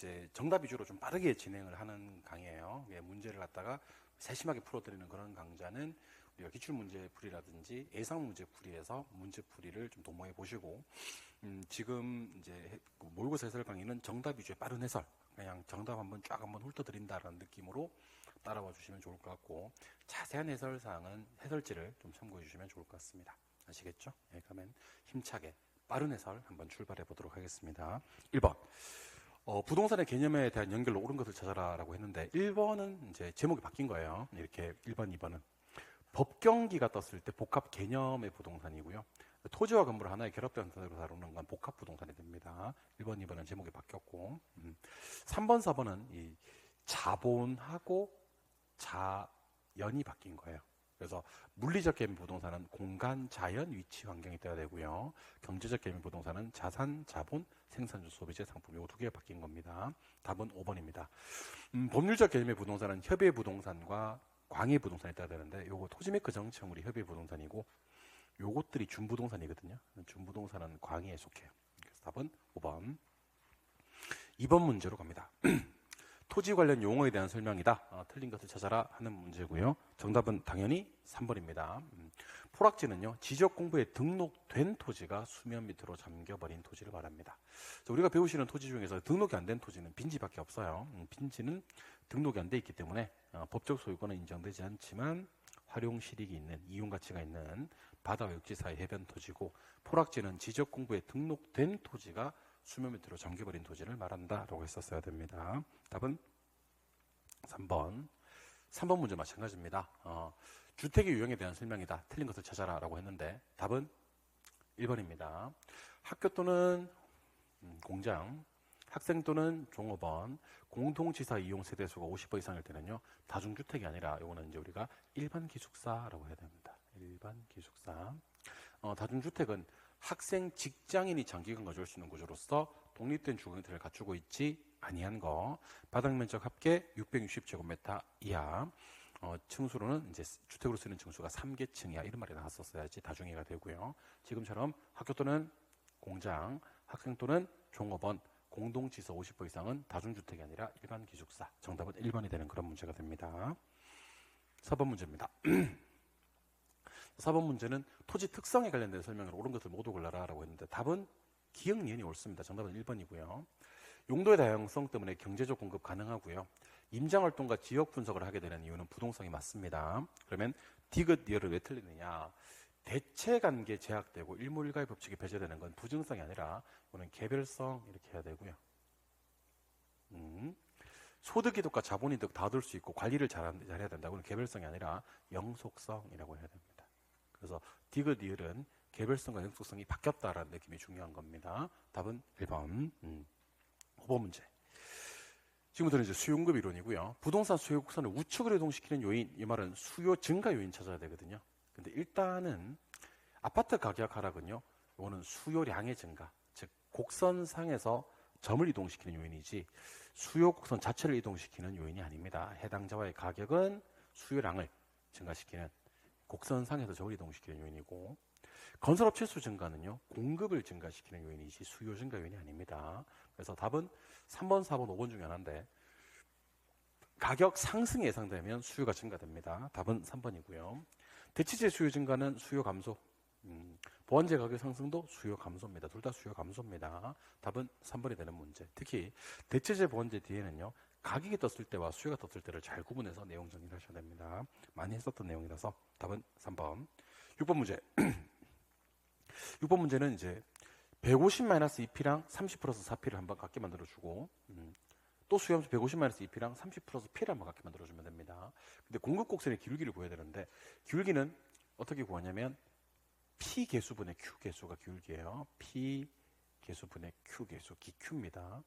이제 정답 위주로 좀 빠르게 진행을 하는 강의예요. 문제를 갖다가 세심하게 풀어드리는 그런 강좌는 우리가 기출문제풀이라든지 예상문제풀이에서 문제풀이를 좀 도모해 보시고, 지금 이제 모의고사 해설 강의는 정답 위주의 빠른 해설, 그냥 정답 한번 쫙 한번 훑어드린다라는 느낌으로 따라와 주시면 좋을 것 같고, 자세한 해설 사항은 해설지를 좀 참고해 주시면 좋을 것 같습니다. 아시겠죠? 그러면 힘차게 빠른 해설 한번 출발해 보도록 하겠습니다. 1번. 부동산의 개념에 대한 연결로 옳은 것을 찾아라라고 했는데, 1번은 이제 제목이 바뀐 거예요. 이렇게 1번, 2번은 법경기가 떴을 때 복합 개념의 부동산이고요. 토지와 건물 하나의 결합된 상태로 다루는 건 복합 부동산이 됩니다. 1번, 2번은 제목이 바뀌었고, 3번, 4번은 이 자본하고 자연이 바뀐 거예요. 그래서 물리적 개념 부동산은 공간, 자연, 위치, 환경이 떠야 되고요. 경제적 개념 부동산은 자산, 자본, 생산주, 소비재, 상품, 요 두 개가 바뀐 겁니다. 답은 5번입니다. 법률적 개념의 부동산은 협의 부동산과 광해 부동산이 떠야 되는데, 요거 토지메이커 정치화물이 협의 부동산이고, 요것들이 준부동산이거든요. 준부동산은 광해에 속해요. 그래서 답은 5번. 2번 문제로 갑니다. 토지 관련 용어에 대한 설명이다. 틀린 것을 찾아라 하는 문제고요. 정답은 당연히 3번입니다. 포락지는요, 지적 공부에 등록된 토지가 수면 밑으로 잠겨버린 토지를 말합니다. 우리가 배우시는 토지 중에서 등록이 안 된 토지는 빈지밖에 없어요. 빈지는 등록이 안 돼 있기 때문에 법적 소유권은 인정되지 않지만 활용 실익이 있는, 이용 가치가 있는 바다와 육지 사이 해변 토지고, 포락지는 지적 공부에 등록된 토지가 수면 밑으로 잠겨버린 토지를 말한다라고 했었어야 됩니다. 답은 3번. 3번 문제 마찬가지입니다. 주택의 유형에 대한 설명이다. 틀린 것을 찾아라 라고 했는데, 답은 1번입니다. 학교 또는 공장, 학생 또는 종업원, 공동지사 이용 세대수가 50호 이상일 때는요, 다중주택이 아니라 이거는 이제 우리가 일반 기숙사라고 해야 됩니다. 일반 기숙사. 다중주택은 학생, 직장인이 장기간 거주할 수 있는 구조로서 독립된 주거 형태를 갖추고 있지 아니한 거, 바닥 면적 합계 660제곱미터 이하, 층수로는 이제 주택으로 쓰는 층수가 3계층 이하, 이런 말이 나왔었어야지 다중이가 되고요. 지금처럼 학교 또는 공장, 학생 또는 종업원, 공동지서 50호 이상은 다중주택이 아니라 일반 기숙사. 정답은 1번이 되는 그런 문제가 됩니다. 4번 문제입니다. 4번 문제는 토지 특성에 관련된 설명을 옳은 것을 모두 골라라 라고 했는데, 답은 기역, 니은이 옳습니다. 정답은 1번이고요. 용도의 다양성 때문에 경제적 공급 가능하고요. 임장활동과 지역 분석을 하게 되는 이유는 부동성이 맞습니다. 그러면 디귿, 리얼을 왜 틀리느냐? 대체관계 제약되고 일몰일가의 법칙이 배제되는 건 부증성이 아니라 이거는 개별성 이렇게 해야 되고요. 소득이득과 자본이득 다 얻을 수 있고 관리를 잘해야 된다고는 개별성이 아니라 영속성이라고 해야 됩니다. 그래서 디귿, 리얼은 개별성과 영속성이 바뀌었다라는 느낌이 중요한 겁니다. 답은 1번. 5번 문제. 지금부터는 이제 수요공급 이론이고요. 부동산 수요 곡선을 우측으로 이동시키는 요인, 이 말은 수요 증가 요인 찾아야 되거든요. 근데 일단은 아파트 가격 하락은요, 이거는 수요량의 증가, 즉 곡선상에서 점을 이동시키는 요인이지 수요 곡선 자체를 이동시키는 요인이 아닙니다. 해당자와의 가격은 수요량을 증가시키는, 곡선상에서 점을 이동시키는 요인이고, 건설업체 수 증가는요, 공급을 증가시키는 요인이지 수요 증가 요인이 아닙니다. 그래서 답은 3번, 4번, 5번 중에 하나인데, 가격 상승이 예상되면 수요가 증가됩니다. 답은 3번이고요. 대치재 수요 증가는 수요 감소, 보완재 가격 상승도 수요 감소입니다. 둘 다 수요 감소입니다. 답은 3번이 되는 문제. 특히 대체재 보완재 뒤에는요, 가격이 떴을 때와 수요가 떴을 때를 잘 구분해서 내용 정리를 하셔야 됩니다. 많이 했었던 내용이라서 답은 3번. 6번 문제. 6번 문제는 이제 150-2P랑 30+4P를 한번 같게 만들어주고, 또 수요함수 150-2P랑 30+P를 한번 같게 만들어주면 됩니다. 근데 공급 곡선의 기울기를 구해야 되는데, 기울기는 어떻게 구하냐면 P 개수분의 Q 개수가 기울기예요. P 개수분의 Q 개수, 기Q입니다.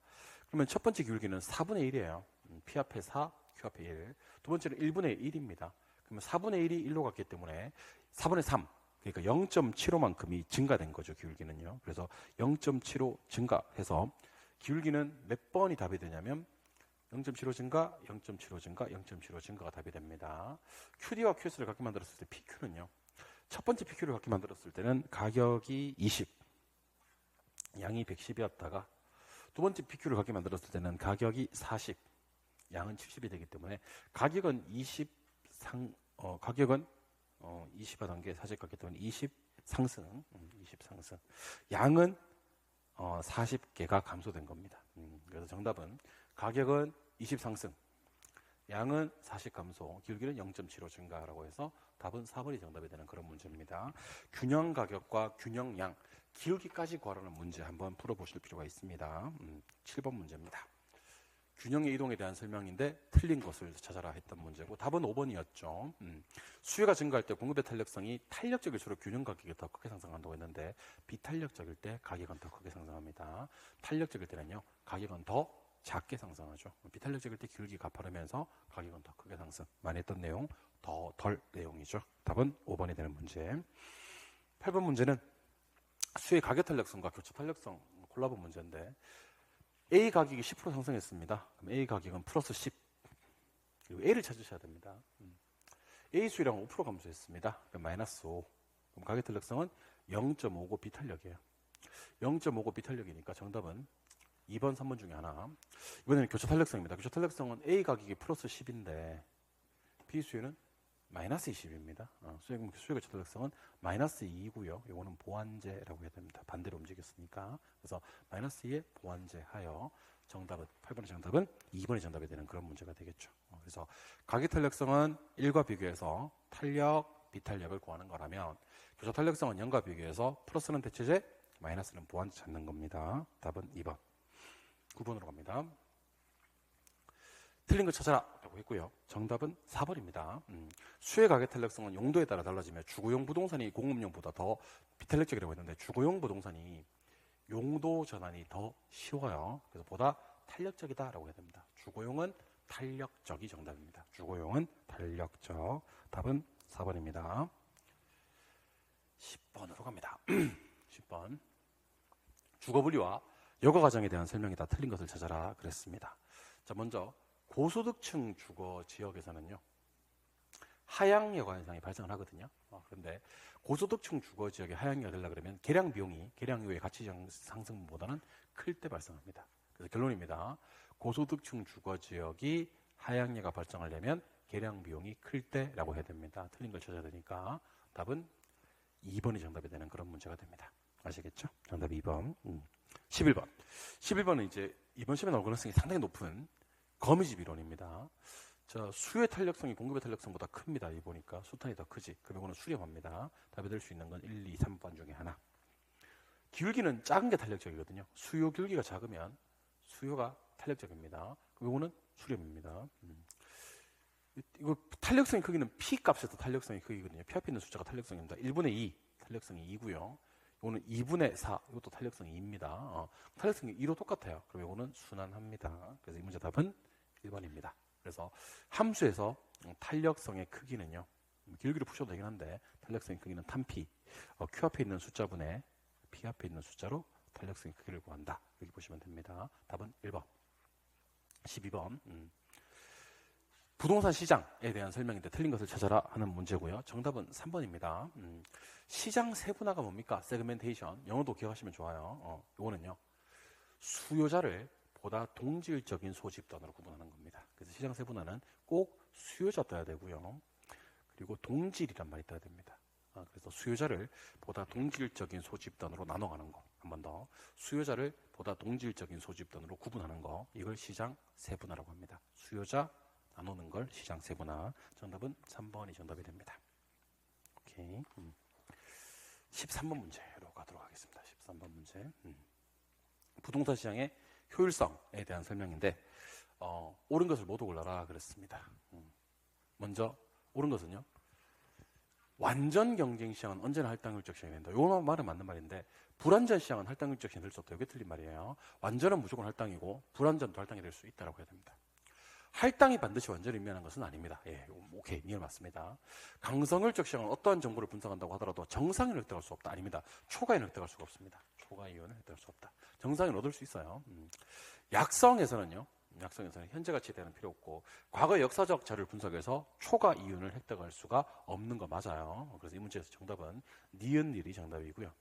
그러면 첫 번째 기울기는 4분의 1이에요. P 앞에 4, Q 앞에 1. 두 번째는 1분의 1입니다. 그러면 4분의 1이 1로 갔기 때문에 4분의 3, 그러니까 0.75만큼이 증가된 거죠, 기울기는요. 그래서 0.75 증가해서 기울기는 몇 번이 답이 되냐면 0.75 증가, 0.75 증가, 0.75 증가가 답이 됩니다. QD와 QS를 같게 만들었을 때 PQ는요, 첫 번째 PQ를 같게 만들었을 때는 가격이 20, 양이 110이었다가 두 번째 PQ를 갖게 만들었을 때는 가격이 40, 양은 70이 되기 때문에 가격은 20 단계 사직 같기 때문에 20 상승, 20 상승. 양은 40개가 감소된 겁니다. 그래서 정답은 가격은 20 상승, 양은 40 감소, 기울기는 0.75 증가라고 해서 답은 4번이 정답이 되는 그런 문제입니다. 균형 가격과 균형 양, 기울기까지 구하라는 문제 한번 풀어보실 필요가 있습니다. 7번 문제입니다. 균형의 이동에 대한 설명인데 틀린 것을 찾아라 했던 문제고 답은 5번이었죠. 수요가 증가할 때 공급의 탄력성이 탄력적일수록 균형 가격이 더 크게 상승한다고 했는데 비탄력적일 때 가격은 더 크게 상승합니다. 탄력적일 때는요 가격은 더 작게 상승하죠. 비탄력적일 때 기울기가 가파르면서 가격은 더 크게 상승. 많이 했던 내용 덜 내용이죠. 답은 5번이 되는 문제. 8번 문제는 수요의 가격 탄력성과 교차 탄력성 콜라보 문제인데 A 가격이 10% 상승했습니다. 그럼 A 가격은 플러스 10. 그리고 A를 찾으셔야 됩니다. A 수요량은 5% 감소했습니다. 그럼 마이너스 5. 그럼 가격 탄력성은 0.59 비탄력이에요. 0.59 비탄력이니까 정답은 2번, 3번 중에 하나. 이번에는 교차 탄력성입니다. 교차 탄력성은 A 가격이 플러스 10인데 B 수요는 마이너스 20입니다. 수요 교차 탄력성은 마이너스 2이고요. 이거는 보완제라고 해야 됩니다. 반대로 움직였으니까. 그래서 마이너스 2에 보완제 하여 정답은 8번의 정답은 2번이 정답이 되는 그런 문제가 되겠죠. 그래서 가격 탄력성은 1과 비교해서 탄력, 비탄력을 구하는 거라면 교차 탄력성은 0과 비교해서 플러스는 대체제, 마이너스는 보완제 찾는 겁니다. 답은 2번. 9번으로 갑니다. 틀린 거 찾아라 라고 했고요. 정답은 4번입니다. 수요의 가격 탄력성은 용도에 따라 달라지며 주거용 부동산이 공업용보다 더 비탄력적이라고 했는데 주거용 부동산이 용도 전환이 더 쉬워요. 그래서 보다 탄력적이다라고 해야 됩니다. 주거용은 탄력적이 정답입니다. 주거용은 탄력적. 답은 4번입니다. 10번으로 갑니다. 10번. 주거분리와 여가과정에 대한 설명이 다 틀린 것을 찾아라 그랬습니다. 자, 먼저 고소득층 주거 지역에서는요 하향여가 현상이 발생을 하거든요. 그런데 고소득층 주거 지역에 하향여가 되려고 그러면 계량 비용이 계량 이후의 가치 상승보다는 클 때 발생합니다. 그래서 결론입니다. 고소득층 주거 지역이 하향여가 발생하려면 계량 비용이 클 때라고 해야 됩니다. 틀린 걸 찾아야 되니까 답은 2번이 정답이 되는 그런 문제가 됩니다. 아시겠죠? 정답 2번. 11번. 11번은 이제 이번 시험에 나올 가능성이 상당히 높은 거미집 이론입니다. 자, 수요의 탄력성이 공급의 탄력성보다 큽니다. 이 보니까 수탄이 더 크지. 그럼 이거는 수렴합니다. 답이 될 수 있는 건 1, 2, 3번 중에 하나. 기울기는 작은 게 탄력적이거든요. 수요 기울기가 작으면 수요가 탄력적입니다. 그럼 이거는 수렴입니다. 이거 탄력성의 크기는 P 값에서 탄력성의 크기거든요. P 앞에 있는 숫자가 탄력성입니다. 1분의 2 탄력성이 2고요. 이거는 2분의 4 이것도 탄력성이 2입니다. 탄력성이 2로 똑같아요. 그럼 이거는 순환합니다. 그래서 이 문제 답은 1번입니다. 그래서 함수에서 탄력성의 크기는요. 기울기를 푸셔도 되긴 한데 탄력성의 크기는 탄P Q 앞에 있는 숫자분의 P 앞에 있는 숫자로 탄력성의 크기를 구한다. 여기 보시면 됩니다. 답은 1번. 12번. 부동산 시장에 대한 설명인데 틀린 것을 찾아라 하는 문제고요. 정답은 3번입니다. 시장 세분화가 뭡니까? 세그멘테이션. 영어도 기억하시면 좋아요. 이거는요. 수요자를 보다 동질적인 소집단으로 구분하는 겁니다. 그래서 시장 세분화는 꼭 수요자 떠야 되고요. 그리고 동질이란 말이 떠야 됩니다. 그래서 수요자를 보다 동질적인 소집단으로 나눠가는 거. 한 번 더. 수요자를 보다 동질적인 소집단으로 구분하는 거. 이걸 시장 세분화라고 합니다. 수요자 나누는 걸 시장 세분화. 정답은 3번이 정답이 됩니다. 오케이. 13번 문제로 가도록 하겠습니다. 13번 문제. 부동산 시장의 효율성에 대한 설명인데 옳은 것을 모두 골라라 그랬습니다. 먼저 옳은 것은요. 완전 경쟁 시장은 언제나 할당률적 시장이 된다. 이거 말은 맞는 말인데 불완전 시장은 할당률적 시장이 될 수 없다. 이게 틀린 말이에요. 완전은 무조건 할당이고 불완전도 할당이 될 수 있다고 해야 됩니다. 할당이 반드시 완전히 의미하는 것은 아닙니다. 예, 오케이, 이해 맞습니다. 강성률적 시장은 어떠한 정보를 분석한다고 하더라도 정상인을 획득할 수 없다. 아닙니다. 초과인을 획득할 수가 없습니다. 초과이윤을 획득할 수 없다. 정상인을 얻을 수 있어요. 약성에서는 현재 가치에 대한 필요 없고 과거 역사적 자료를 분석해서 초과 이윤을 획득할 수가 없는 거 맞아요. 그래서 이 문제에서 정답은 니은 일이 정답이고요.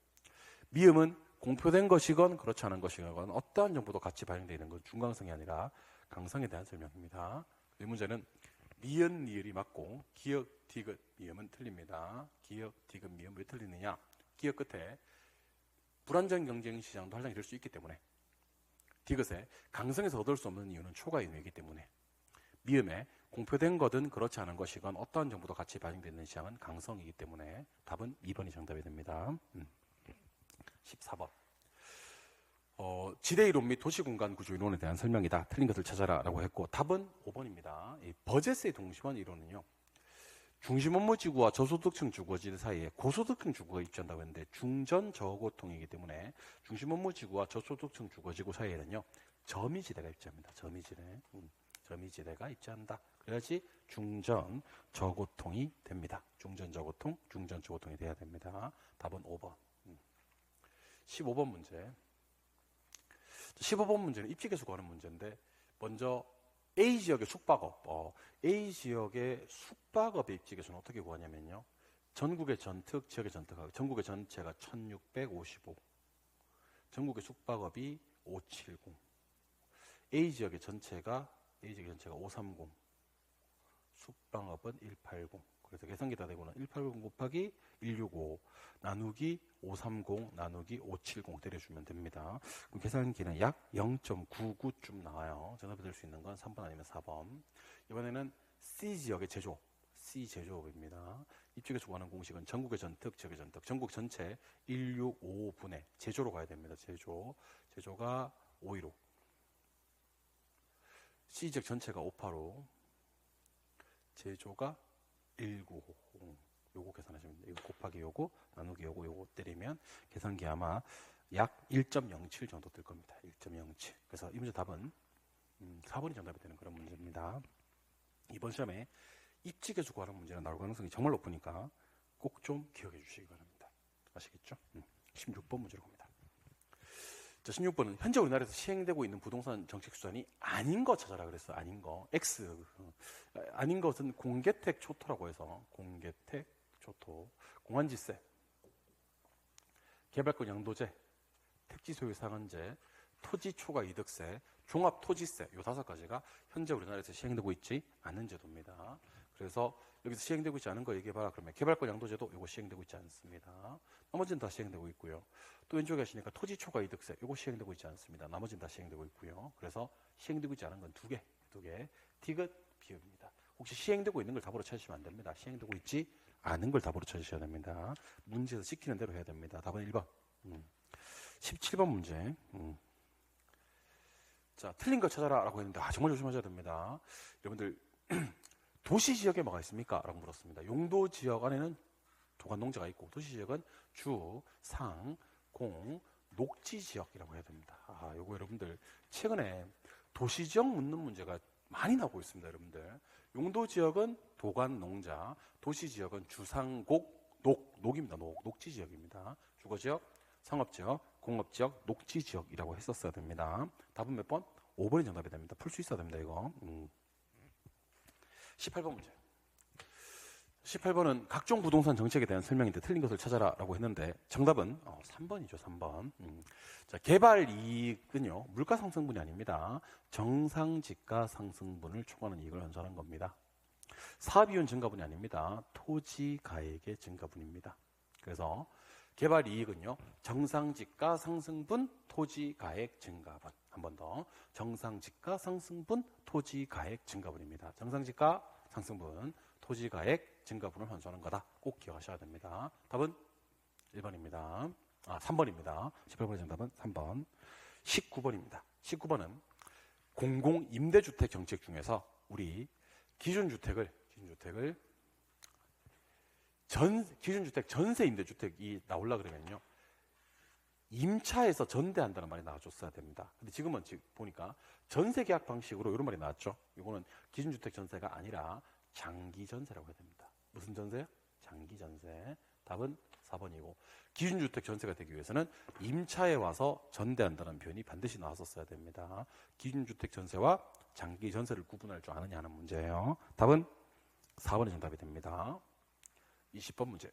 미음은 공표된 것이건 그렇지 않은 것이건 어떠한 정보도 같이 반영되어 있는 건 중강성이 아니라 강성에 대한 설명입니다. 이 문제는 미연, 리을이 맞고 기역, 디귿, 미음은 틀립니다. 기역, 디귿, 미음 왜 틀리느냐? 기역 끝에 불안정 경쟁 시장도 활용이 될 수 있기 때문에, 디귿에 강성에서 얻을 수 없는 이유는 초가 인후이기 때문에, 미음에 공표된 것은 그렇지 않은 것이건 어떠한 정보도 같이 반영되는 시장은 강성이기 때문에 답은 2번이 정답이 됩니다. 14번. 지대 이론 및 도시 공간 구조 이론에 대한 설명이다. 틀린 것을 찾아라 라고 했고, 답은 5번입니다. 이 버제스의 동심원 이론은요, 중심 업무 지구와 저소득층 주거지 사이에 고소득층 주거가 입지한다고 했는데, 중전 저고통이기 때문에 중심 업무 지구와 저소득층 주거지구 사이에는요, 점이지대가 입지합니다. 점이지대가 입지한다. 그래야지 중전 저고통이 됩니다. 중전 저고통이 돼야 됩니다. 답은 5번. 15번 문제. 15번 문제는 입지계수 구하는 문제인데, 먼저 A 지역의 숙박업, A 지역의 숙박업의 입지계수는 어떻게 구하냐면요, 전국의 전특, 지역의 전특하고 전국의 전체가 1655, 전국의 숙박업이 570, A 지역의 전체가 530, 숙박업은 180. 그래서 계산기 다 되고는 180 곱하기 165 나누기 530 나누기 570 때려주면 됩니다. 그럼 계산기는 약 0.99쯤 나와요. 정답이 될 수 있는 건 3번 아니면 4번. 이번에는 C 지역의 제조업입니다. 입지계수 구하는 공식은 전국의 전특, 지역의 전특, 전국 전체 1655분의 제조로 가야 됩니다. 제조가 515, C 지역 전체가 585, 제조가 1950. 요거 계산하시면 돼요. 이거 곱하기 요거 나누기 요거 때리면 계산기 아마 약 1.07 정도 뜰 겁니다. 1.07. 그래서 이 문제 답은 4번이 정답이 되는 그런 문제입니다. 이번 시험에 입지계수 구하는 문제가 나올 가능성이 정말 높으니까 꼭 좀 기억해 주시기 바랍니다. 아시겠죠? 16번 문제로 갑니다. 자, 16번은 현재 우리나라에서 시행되고 있는 부동산 정책 수단이 아닌 거 찾아라 그랬어. 아닌 거. X. 아닌 것은 공개택 초토라고 해서, 공개택 초토, 공환지세, 개발권 양도제, 택지 소유 상한제, 토지 초과 이득세, 종합토지세, 요 5가지가 현재 우리나라에서 시행되고 있지 않은 제도입니다. 그래서 여기서 시행되고 있지 않은 거 얘기해봐라 그러면 개발권 양도제도 이거 시행되고 있지 않습니다. 나머지는 다 시행되고 있고요. 또 왼쪽에 하시니까 토지 초과 이득세 이거 시행되고 있지 않습니다. 나머지는 다 시행되고 있고요. 그래서 시행되고 있지 않은 건 두 개. 디귿, 비읍입니다. 혹시 시행되고 있는 걸 답으로 찾으시면 안 됩니다. 시행되고 있지 않은 걸 답으로 찾으셔야 됩니다. 문제에서 시키는 대로 해야 됩니다. 답은 1번. 17번 문제. 자, 틀린 걸 찾아라 라고 했는데, 정말 조심하셔야 됩니다. 여러분들, 도시 지역에 뭐가 있습니까? 라고 물었습니다. 용도 지역 안에는 도관 농지가 있고, 도시 지역은 주, 상, 공, 녹지 지역이라고 해야 됩니다. 요거 여러분들 최근에 도시 지역 묻는 문제가 많이 나오고 있습니다. 여러분들, 용도 지역은 도관 농자, 도시 지역은 주상곡, 녹입니다. 녹지 지역입니다. 주거 지역, 상업 지역, 공업 지역, 녹지 지역이라고 했었어야 됩니다. 답은 몇 번? 5번이 정답이 됩니다. 풀 수 있어야 됩니다. 이거. 18번 문제. 18번은 각종 부동산 정책에 대한 설명인데 틀린 것을 찾아라 라고 했는데, 정답은 3번이죠. 3번. 자, 개발 이익은요, 물가 상승분이 아닙니다. 정상지가 상승분을 초과하는 이익을 환수하는 겁니다. 사업이윤 증가분이 아닙니다. 토지 가액의 증가분입니다. 그래서 개발 이익은요, 정상지가 상승분 토지 가액 증가분. 한 번 더. 정상지가 상승분 토지 가액 증가분입니다. 정상지가 상승분 토지 가액 증가분을 환수하는 거다. 꼭 기억하셔야 됩니다. 답은 1번입니다. 3번입니다. 18번의 정답은 3번. 19번입니다. 19번은 공공 임대주택 정책 중에서 우리 기준주택 전세 임대주택이 나오려 그러면요, 임차에서 전대한다는 말이 나와줬어야 됩니다. 근데 지금은 보니까 전세 계약 방식으로 이런 말이 나왔죠. 이거는 기준주택 전세가 아니라 장기 전세라고 해야 됩니다. 무슨 전세요? 장기 전세. 답은 4번이고, 기준주택 전세가 되기 위해서는 임차에 와서 전대한다는 표현이 반드시 나왔었어야 됩니다. 기준주택 전세와 장기 전세를 구분할 줄 아느냐 하는 문제예요. 답은 4번이 정답이 됩니다. 20번 문제.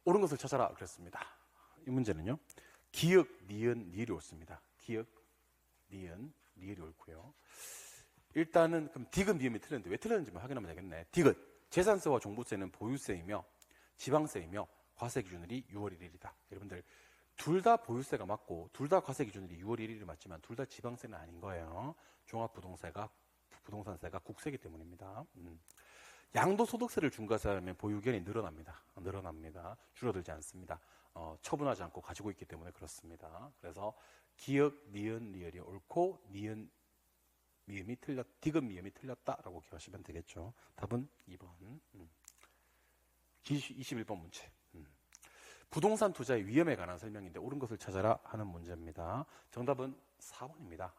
옳은 것을 찾아라 그랬습니다. 이 문제는요. 기역, 니은, 니을이 옳습니다. 기역, 니은, 니을이 옳고요. 일단은 그럼 디귿, 미음이 틀렸는데 왜 틀렸는지만 확인하면 되겠네. 디귿, 재산세와 종부세는 보유세이며 지방세이며 과세 기준일이 6월 1일이다. 여러분들 둘 다 보유세가 맞고 둘 다 과세 기준일이 6월 1일이 맞지만 둘 다 지방세는 아닌 거예요. 종합부동산세가 국세이기 때문입니다. 양도소득세를 중과세하면 보유견이 늘어납니다. 줄어들지 않습니다. 처분하지 않고 가지고 있기 때문에 그렇습니다. 그래서 기역, 니은, 리을이 옳고 니은, 미음이 디귿, 미음이 틀렸다라고 기억하시면 되겠죠. 답은 2번. 21번 문제. 부동산 투자의 위험에 관한 설명인데 옳은 것을 찾아라 하는 문제입니다. 정답은 4번입니다.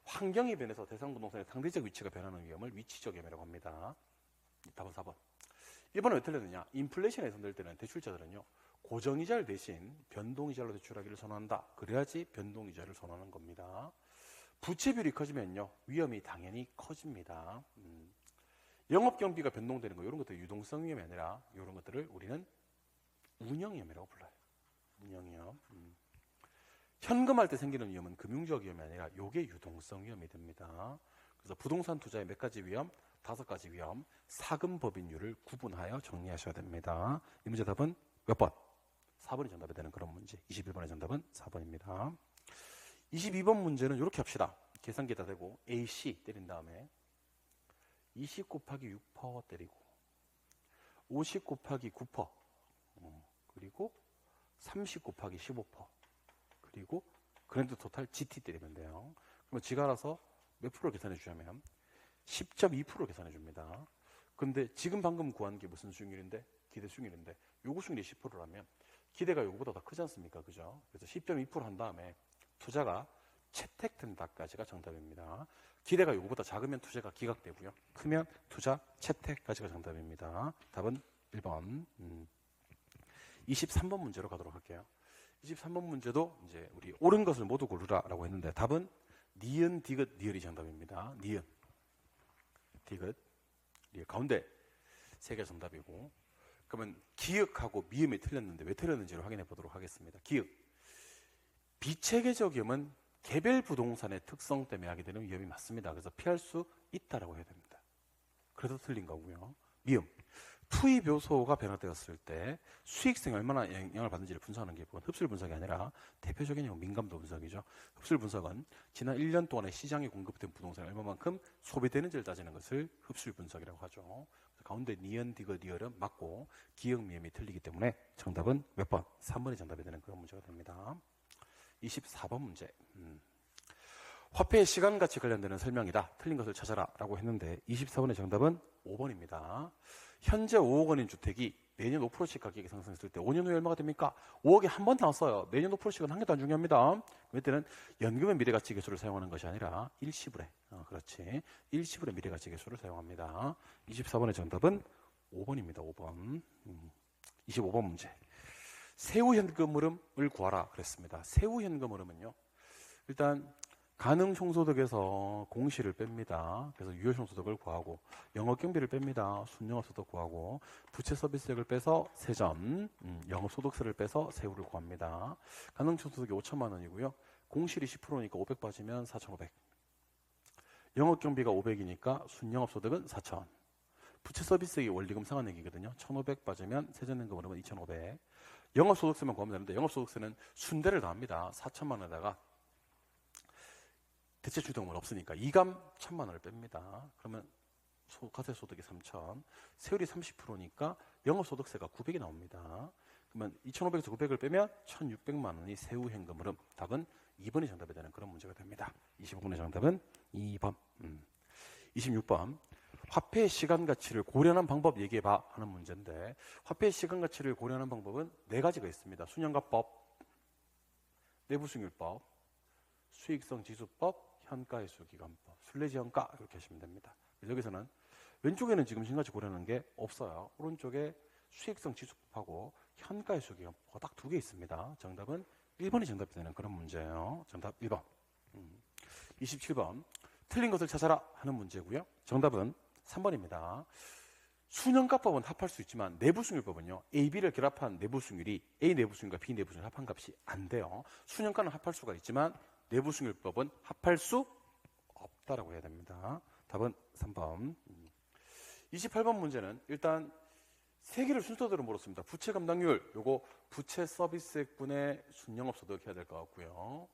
환경이 변해서 대상 부동산의 상대적 위치가 변하는 위험을 위치적 위험이라고 합니다. 답은 4번. 1번은 왜 틀렸느냐? 인플레이션에 예상될 때는 대출자들은요, 고정이자를 대신 변동이자로 대출하기를 선호한다. 그래야지 변동이자를 선호하는 겁니다. 부채비율이 커지면요, 위험이 당연히 커집니다. 영업경비가 변동되는 거, 이런 것들 유동성 위험이 아니라 이런 것들을 우리는 운영위험이라고 불러요. 운영위험. 현금할 때 생기는 위험은 금융적 위험이 아니라 이게 유동성 위험이 됩니다. 그래서 부동산 투자의 몇 가지 위험, 5가지 위험, 사금법인율을 구분하여 정리하셔야 됩니다. 이 문제 답은 몇 번? 4번이 정답이 되는 그런 문제. 21번의 정답은 4번입니다. 22번 문제는 이렇게 합시다. 계산기에다 대고 AC 때린 다음에 20 곱하기 6% 때리고 50 곱하기 9% 그리고 30 곱하기 15% 그리고 그랜드 토탈 GT 때리면 돼요. 그러면 지가 알아서 몇 프로를 계산해 주냐면 10.2%를 계산해 줍니다. 근데 지금 방금 구한 게 무슨 수익률인데? 기대 수익률인데 요구 수익률이 10%라면 기대가 요거보다 더 크지 않습니까? 그죠? 그래서 10.2% 한 다음에 투자가 채택된다까지가 정답입니다. 기대가 요거보다 작으면 투자가 기각되고요. 크면 투자 채택까지가 정답입니다. 답은 1번. 23번 문제로 가도록 할게요. 23번 문제도 이제 우리 옳은 것을 모두 고르라라고 했는데 답은 니은, 디귿, 니을이 정답입니다. 니은, 디귿, 니을 가운데 세 개가 정답이고, 그러면 기역하고 미음이 틀렸는데 왜 틀렸는지를 확인해 보도록 하겠습니다. 기역, 비체계적 위험은 개별 부동산의 특성 때문에 하게 되는 위험이 맞습니다. 그래서 피할 수 있다라고 해야 됩니다. 그래서 틀린 거고요. 미음, 투입 요소가 변화되었을 때 수익성이 얼마나 영향을 받는지를 분석하는 게 흡수율 분석이 아니라 대표적인 경우 민감도 분석이죠. 흡수율 분석은 지난 1년 동안에 시장에 공급된 부동산이 얼마만큼 소비되는지를 따지는 것을 흡수율 분석이라고 하죠. 가운데 니은, 디귿, 리을은 맞고 기역, 미음이 틀리기 때문에 정답은 몇 번? 3번이 정답이 되는 그런 문제가 됩니다. 24번 문제. 화폐의 시간가치 관련되는 설명이다. 틀린 것을 찾아라 라고 했는데 24번의 정답은 5번입니다. 현재 5억 원인 주택이 매년 5%씩 가격이 상승했을 때 5년 후에 얼마가 됩니까? 5억이 한 번 나왔어요. 매년 5%씩은 한 개도 안 중요합니다. 그때는 연금의 미래가치 계수를 사용하는 것이 아니라 일시불의 그렇지. 일시불의 미래가치 계수를 사용합니다. 24번의 정답은 5번입니다. 5번. 25번 문제. 세후 현금 흐름을 구하라 그랬습니다. 세후 현금 흐름은요. 일단 가능 총소득에서 공시를 뺍니다. 그래서 유효 총소득을 구하고 영업경비를 뺍니다. 순영업소득 구하고 부채 서비스액을 빼서 세전, 영업소득세를 빼서 세후를 구합니다. 가능 총소득이 5천만 원이고요. 공실이 10%니까 500 빠지면 4,500. 영업경비가 500이니까 순영업소득은 4,000. 부채 서비스액이 원리금 상환액이거든요. 1,500 빠지면 세전연금 흐름은 2,500. 영업소득세만 구하면 되는데 영업소득세는 순대를 더합니다. 4천만 원에다가 대체 주동은 없으니까 이감 1,000만 원을 뺍니다. 그러면 가세소득이 3,000, 세율이 30%니까 영업소득세가 900이 나옵니다. 그러면 2,500에서 900을 빼면 1,600만 원이 세후 현금 흐름. 답은 2번이 정답이 되는 그런 문제가 됩니다. 25번의 정답은 2번. 26번. 화폐의 시간 가치를 고려하는 방법 얘기해봐 하는 문제인데 화폐의 시간 가치를 고려하는 방법은 4가지가 있습니다. 순영가법, 내부수익률법, 수익성 지수법, 현가회수기간법, 순례지원가 이렇게 하시면 됩니다. 여기서는 왼쪽에는 지금 시간가치 고려하는 게 없어요. 오른쪽에 수익성 지수법하고 현가회수기간법 딱 2개 있습니다. 정답은 1번이 정답이 되는 그런 문제예요. 정답 1번. 27번. 틀린 것을 찾아라 하는 문제고요. 정답은 3번입니다. 수년가법은 합할 수 있지만 내부승률법은요. A, B를 결합한 내부승률이 A 내부승률과 B 내부승률 합한 값이 안 돼요. 수년가는 합할 수가 있지만 내부승률법은 합할 수 없다라고 해야 됩니다. 답은 3번. 28번 문제는 일단 세 개를 순서대로 물었습니다. 부채 감당률, 요거 부채 서비스액분의 순영업소득 해야 될 것 같고요.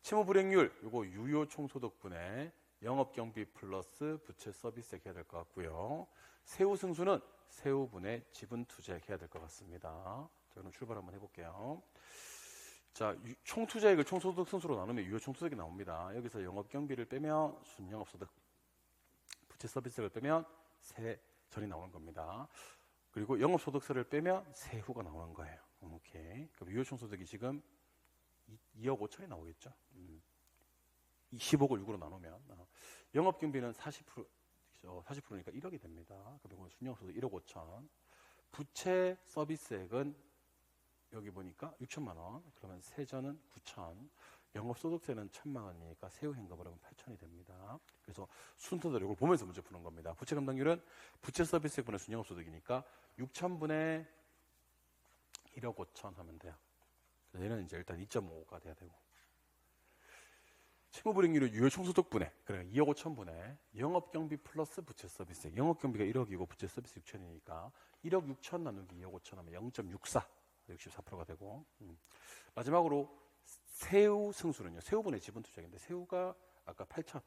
채무 불이익률, 요거 유효 총소득분의 영업경비 플러스 부채 서비스액 해야 될 것 같고요. 세후 승수는 세후분의 지분투자액 해야 될 것 같습니다. 자, 그럼 출발 한번 해볼게요. 자, 총투자액을 총소득 승수로 나누면 유효 총소득이 나옵니다. 여기서 영업경비를 빼면 순영업소득, 부채 서비스액을 빼면 세전이 나오는 겁니다. 그리고 영업소득세를 빼면 세후가 나오는 거예요. 오케이. 그럼 유효 총소득이 지금 2억 5천이 나오겠죠. 20억을 6으로 나누면 영업경비는 40%니까 1억이 됩니다. 그리고 순영소득 1억 5천. 부채 서비스액은 여기 보니까 6천만 원. 그러면 세전은 9천. 영업소득세는 1,000만 원이니까 세후 현금을 하면 8천이 됩니다. 그래서 순서대로 이걸 보면서 문제 푸는 겁니다. 부채 감당률은 부채 서비스액분의 순영업소득이니까 6천분의 1억 5천 하면 돼요. 그래서 얘는 이제 일단 2.5가 돼야 되고. 채무불이익률은 유효 총소득분의, 그러니까 2억 5천분의 영업경비 플러스 부채 서비스액. 영업경비가 1억이고 부채 서비스 6천이니까 1억 6천 나누기 2억 5천 하면 0.64, 64%가 되고. 마지막으로 세후 승수는요. 세후분의 지분투자액인데 세후가 아까 8천,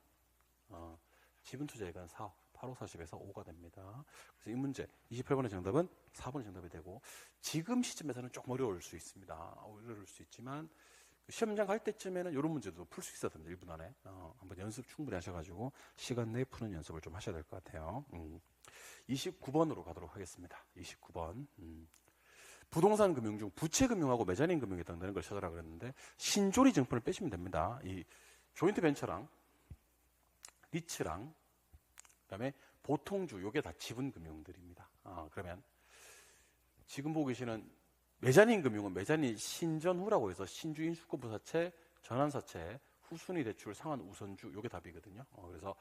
지분투자액은 4억, 8억 40에서 5가 됩니다. 그래서 이 문제 28번의 정답은 4번의 정답이 되고, 지금 시점에서는 조금 어려울 수 있습니다. 어려울 수 있지만 시험장 갈 때쯤에는 이런 문제도 풀 수 있었던데 1분 안에 한번 연습 충분히 하셔가지고 시간 내에 푸는 연습을 좀 하셔야 될 것 같아요. 29번으로 가도록 하겠습니다. 29번. 부동산 금융 중 부채 금융하고 메자닌 금융이 해당되는 걸 찾아라 그랬는데 신조리 증권을 빼시면 됩니다. 이 조인트 벤처랑 리츠랑 그다음에 보통주, 요게 다 지분 금융들입니다. 그러면 지금 보고 계시는 메자닌 금융은 메자닌 신전후라고 해서 신주 인수권부사채, 전환사채, 후순위 대출, 상환 우선주, 요게 답이거든요. 그래서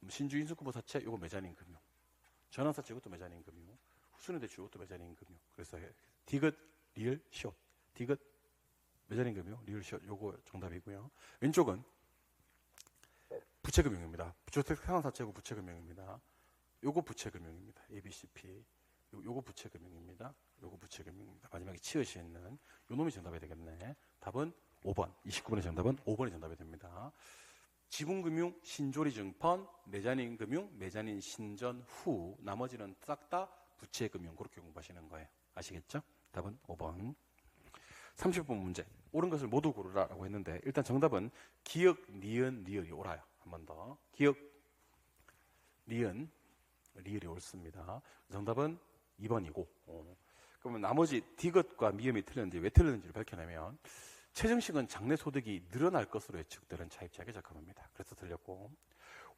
신주 인수권부사채, 요거 메자닌 금융, 전환사채, 이것도 메자닌 금융, 후순위 대출, 이것도 메자닌 금융. 그래서 디귿, 리을, 숏, 디귿, 메자닌 금융, 리을, 숏, 요거 정답이고요. 왼쪽은 부채금융입니다. 주택상환사채고 부채금융입니다. 요거 부채금융입니다. ABCP. 요거 부채금융입니다. 요거 부채금융입니다. 마지막에 치읓이 있는 요 놈이 정답이 되겠네. 답은 5번. 29번의 정답은 5번이 정답이 됩니다. 지분금융, 신조리증권, 메자닌금융, 메자닌 신전 후, 나머지는 싹 다 부채금융, 그렇게 공부하시는 거예요. 아시겠죠? 답은 5번. 30번 문제. 옳은 것을 모두 고르라라고 했는데 일단 정답은 기역, 니은, 리을이 옳아요. 한 번 더. 기역, 니은, 리을이 옳습니다. 정답은 2번이고. 그러면 나머지 디귿과 미음이 틀렸는지 왜 틀렸는지를 밝혀내면 최정식은 장래 소득이 늘어날 것으로 예측되는 차입자에게 적합합니다. 그래서 틀렸고,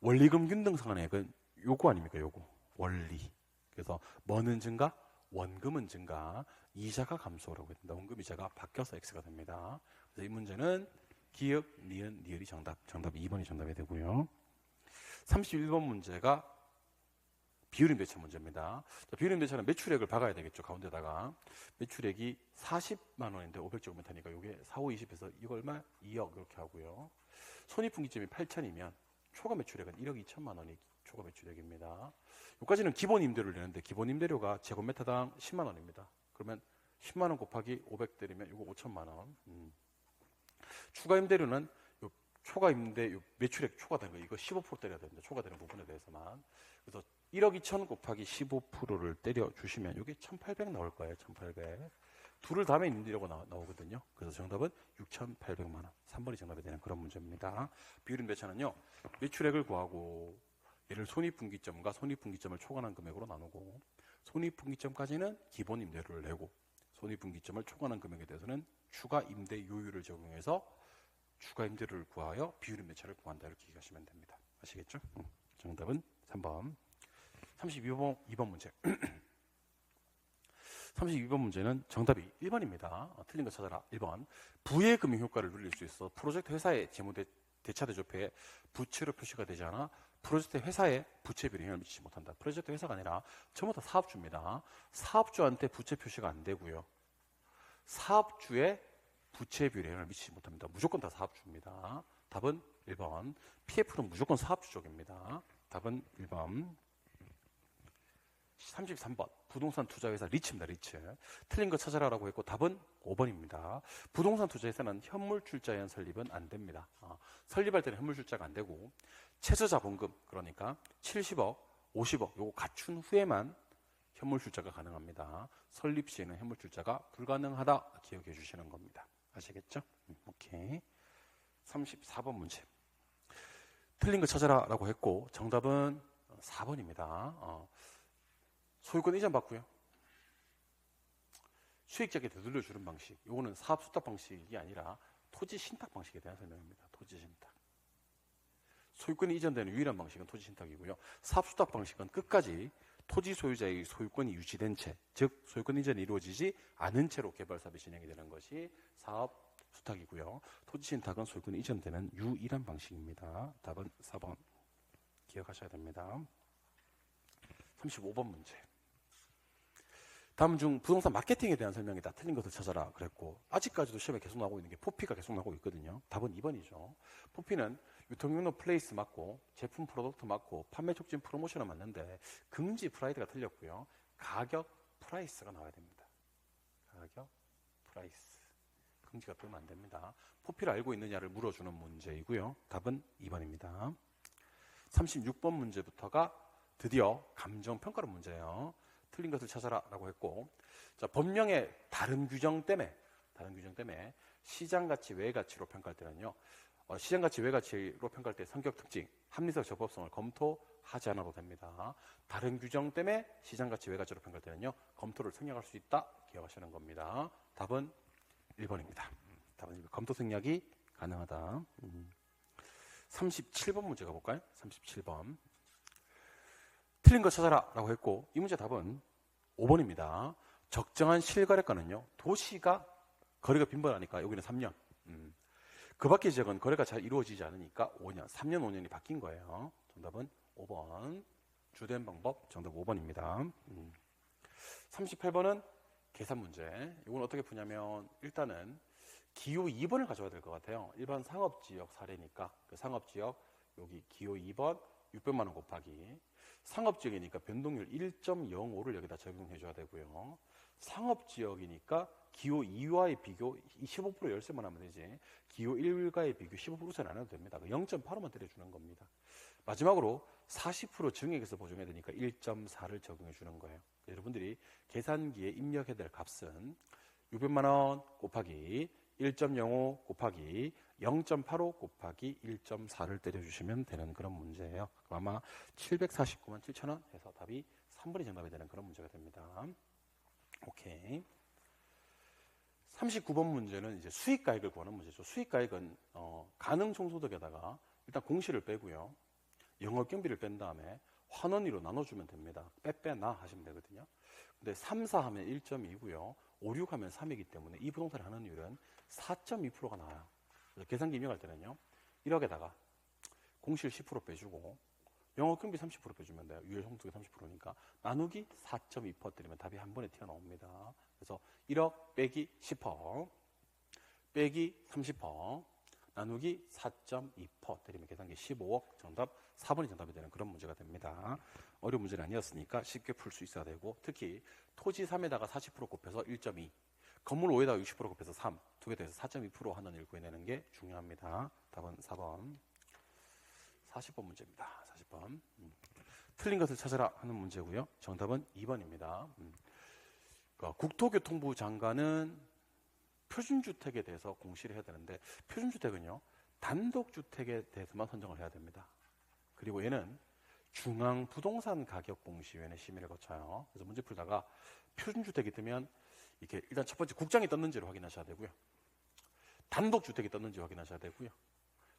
원리금 균등상환액은 요거 아닙니까? 요거 원리. 그래서 뭐는 증가? 원금은 증가, 이자가 감소라고 했습니다. 원금 이자가 바뀌어서 X가 됩니다. 그래서 이 문제는 기역, 니은, 리을이 정답 2번이 정답이 되고요. 31번 문제가 비율임대차 문제입니다. 자, 비율임대차는 매출액을 박아야 되겠죠. 가운데다가 매출액이 40만 원인데 500제곱미터니까 이게 4, 5, 20에서 이거 얼마? 2억 이렇게 하고요. 손익분기점이 8천이면 초과 매출액은 1억 2천만 원이 초과 매출액입니다. 여기까지는 기본 임대료를 내는데 기본 임대료가 제곱미터당 10만 원입니다. 그러면 10만 원 곱하기 500 때리면 이거 5천만 원. 추가 임대료는 요 초과 임대 요 매출액 초과되는 거 이거 15% 때려야 됩니다. 초과되는 부분에 대해서만. 그래서 1억 2천 곱하기 15%를 때려 주시면 이게 1,800 나올 거예요. 1,800. 둘을 다음에 임대료가 나오거든요. 그래서 정답은 6,800만 원. 3번이 정답이 되는 그런 문제입니다. 비율임대차는요. 매출액을 구하고 얘를 손익분기점과 손익분기점을 초과한 금액으로 나누고 손익분기점까지는 기본 임대료를 내고 손익분기점을 초과한 금액에 대해서는 추가 임대 요율을 적용해서 추가 임대료를 구하여 비율임대차를 구한다. 이렇게 기억하시면 됩니다. 아시겠죠? 정답은 3번. 32번 문제. 32번 문제는 정답이 1번입니다. 틀린 거 찾아라. 1번. 부의 금융 효과를 누릴 수 있어 프로젝트 회사의 재무 대차 대조표에 부채로 표시가 되지 않아 프로젝트 회사에 부채 비율에 영향을 미치지 못한다. 프로젝트 회사가 아니라 전부 다 사업주입니다. 사업주한테 부채 표시가 안 되고요. 사업주의 부채 비율에 영향을 미치지 못합니다. 무조건 다 사업주입니다. 답은 1번. PF는 무조건 사업주 쪽입니다. 답은 1번. 33번. 부동산 투자회사 리츠입니다. 리츠. 틀린 거 찾아라라고 했고 답은 5번입니다. 부동산 투자회사는 현물출자연 설립은 안 됩니다. 설립할 때는 현물출자가 안 되고 최저자본금 그러니까 70억, 50억 요거 갖춘 후에만 현물출자가 가능합니다. 설립 시에는 현물출자가 불가능하다 기억해 주시는 겁니다. 아시겠죠? 오케이. 34번 문제. 틀린 거 찾아라 라고 했고 정답은 4번입니다. 소유권 이전 받고요. 수익자에게 되돌려 주는 방식. 이거는 사업 수탁 방식이 아니라 토지 신탁 방식에 대한 설명입니다. 토지 신탁. 소유권이 이전되는 유일한 방식은 토지 신탁이고요. 사업 수탁 방식은 끝까지 토지 소유자의 소유권이 유지된 채, 즉 소유권 이전이 이루어지지 않은 채로 개발 사업이 진행이 되는 것이 사업 수탁이고요. 토지 신탁은 소유권이 이전되는 유일한 방식입니다. 답은 4번 기억하셔야 됩니다. 35번 문제. 다음 중 부동산 마케팅에 대한 설명이다. 틀린 것을 찾아라 그랬고 아직까지도 시험에 계속 나오고 있는 게 포피가 계속 나오고 있거든요. 답은 2번이죠. 포피는 유통경로 플레이스 맞고 제품 프로덕트 맞고 판매 촉진 프로모션은 맞는데 금지 프라이드가 틀렸고요. 가격 프라이스가 나와야 됩니다. 가격 프라이스. 금지가 뜨면 안 됩니다. 포피를 알고 있느냐를 물어주는 문제이고요. 답은 2번입니다. 36번 문제부터가 드디어 감정평가론 문제예요. 틀린 것을 찾아라 라고 했고 자, 법령의 다른 규정 때문에 시장가치 외가치로 평가할 때는요. 시장가치 외가치로 평가할 때 성격 특징, 합리적 적법성을 검토하지 않아도 됩니다. 다른 규정 때문에 시장가치 외가치로 평가할 때는요. 검토를 생략할 수 있다 기억하시는 겁니다. 답은 1번입니다. 답은 1번. 검토 생략이 가능하다. 37번 문제 가볼까요? 37번. 틀린 거 찾아라 라고 했고 이 문제 답은 5번입니다. 적정한 실거래가는요. 도시가 거래가 빈번하니까 여기는 3년. 그 밖의 지역은 거래가 잘 이루어지지 않으니까 5년. 3년 5년이 바뀐 거예요. 정답은 5번. 주된 방법 정답 5번입니다. 38번은 계산 문제. 이건 어떻게 푸냐면 일단은 기호 2번을 가져와야 될 것 같아요. 일반 상업지역 사례니까 그 상업지역 여기 기호 2번 600만 원 곱하기 상업지역이니까 변동률 1.05를 여기다 적용해 줘야 되고요. 상업지역이니까 기호 2와의 비교 15% 열세만 하면 되지 기호 1과의 비교 15%는 안 해도 됩니다. 0.85만 때려주는 겁니다. 마지막으로 40% 증액해서 보정해야 되니까 1.4를 적용해 주는 거예요. 여러분들이 계산기에 입력해야 될 값은 600만 원 곱하기 1.05 곱하기 0.85 곱하기 1.4를 때려주시면 되는 그런 문제예요. 아마 749만 7천 원 해서 답이 3번이 정답이 되는 그런 문제가 됩니다. 오케이. 39번 문제는 이제 수익가액을 구하는 문제죠. 수익가액은 가능 총소득에다가 일단 공시를 빼고요. 영업경비를 뺀 다음에 환원위로 나눠주면 됩니다. 빼나 하시면 되거든요. 근데 3, 4 하면 1.2고요. 5, 6 하면 3이기 때문에 이 부동산의 환원율은 4.2%가 나와요. 그래서 계산기 입력할 때는요. 1억에다가 공실 10% 빼주고 영업경비 30% 빼주면 돼요. 유효총수기 30%니까 나누기 4.2% 때리면 답이 한 번에 튀어나옵니다. 그래서 1억 빼기 10% 빼기 30% 나누기 4.2% 때리면 계산기 15억 정답 4번이 정답이 되는 그런 문제가 됩니다. 어려운 문제는 아니었으니까 쉽게 풀 수 있어야 되고 특히 토지 3에다가 40% 곱해서 1.2 건물 5에다가 60% 곱해서 3 두 개 더해서 4.2% 하는 일 구해내는 게 중요합니다. 답은 4번 40번 문제입니다. 40번 틀린 것을 찾아라 하는 문제고요. 정답은 2번입니다. 국토교통부 장관은 표준주택에 대해서 공시를 해야 되는데 표준주택은요. 단독주택에 대해서만 선정을 해야 됩니다. 그리고 얘는 중앙부동산가격공시위원회 심의를 거쳐요. 그래서 문제 풀다가 표준주택이 뜨면 이렇게 일단 첫 번째 국장이 떴는지를 확인하셔야 되고요. 단독주택이 떴는지 확인하셔야 되고요.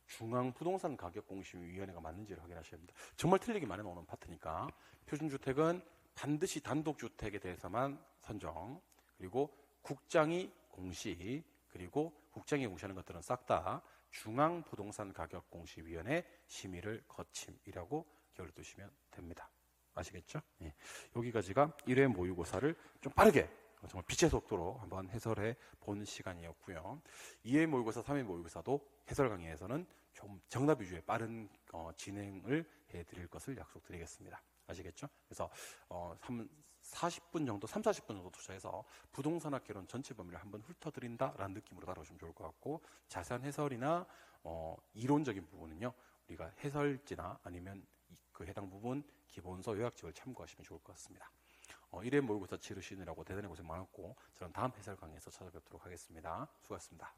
중앙부동산가격공시위원회가 맞는지를 확인하셔야 됩니다. 정말 틀리기 많이 나오는 파트니까 표준주택은 반드시 단독주택에 대해서만 선정 그리고 국장이 공시 그리고 국장이 공시하는 것들은 싹 다 중앙부동산가격공시위원회 심의를 거침이라고 기억해 두시면 됩니다. 아시겠죠? 예. 여기까지가 1회 모의고사를 좀 빠르게 정말 빛의 속도로 한번 해설해 본 시간이었고요. 2회 모의고사, 3회 모의고사도 해설 강의에서는 좀 정답 위주의 빠른 진행을 해드릴 것을 약속드리겠습니다. 아시겠죠? 그래서 40분 정도, 3, 40분 정도 투자해서 부동산학개론 전체 범위를 한번 훑어드린다라는 느낌으로 다뤄주시면 좋을 것 같고, 자세한 해설이나 이론적인 부분은요, 우리가 해설지나 아니면 그 해당 부분 기본서 요약집을 참고하시면 좋을 것 같습니다. 1회 모의고사 치르시느라고 대단히 고생 많았고, 저는 다음 해설 강의에서 찾아뵙도록 하겠습니다. 수고하셨습니다.